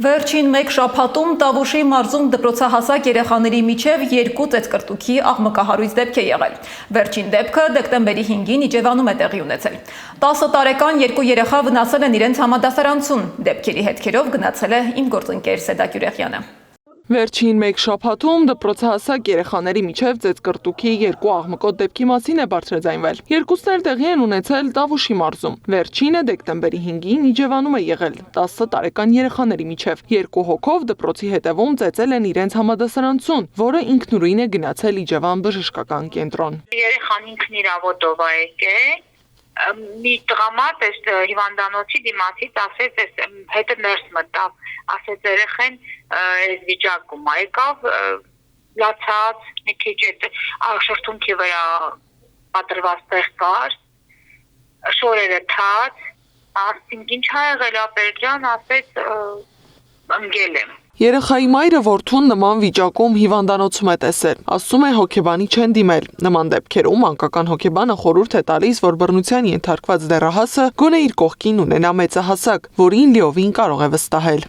Վերջին մեկ շաբաթում Տավուշի մարզում դպրոցահասակ երեխաների միջև 2 ծեծկռտուքի աղմկահարույց դեպք է եղել։ Վերջին դեպքը դեկտեմբերի 5-ին Իջևանում է տեղի ունեցել։ 10 տարեկան 2 երեխա վնասել են իրենց համադասարանցուն։ Դեպքերի հետքերով գնացել է իմ գործընկեր Սեդա Գյուրեխյանը։ Վերջին մեկ շաբաթում դպրոցահասակ երեխաների միջև ծեծկռտուքի 2 աղմկոտ դեպքի մասին է բարձրաձայնվել։ Երկուսն էլ տեղի են ունեցել Տավուշի մարզում։ Վերջինը դեկտեմբերի 5-ին Իջևանում է եղել 10 տարեկան երեխաների միջև։ 2 հոգով դպրոցի հետևում ծեծել են իրենց համադասարանցուն, որը ինքնուրույն է գնացել Իջևան բժշկական կենտրոն։ Երեխան ինքն իր ավոտով է եկել։ Մի տղամարդ էս հիվանդանոցի դիմացից ասեց, հետը ներս մտավ, ասեց երեխեն այս վիճակում է, եկավ լացած, մի քիչ շրթունքի վրա պատրված տեղ կար, շորերը թաց, ասինք ինչ ա եղել ապերջան, ասեց ընկել եմ։ Երեխայի մայրը որդուն նման վիճակում հիվանդանոցում է տեսել, ասում է հոգեբանի չեն դիմել։ Նման դեպքերում մանկական հոգեբանը խորհուրդ է տալիս, որ բռնության ենթարկված դեռահասը գոնե իր կողքին ունենա մեծահասակ, որին լիովին կարող է վստահել։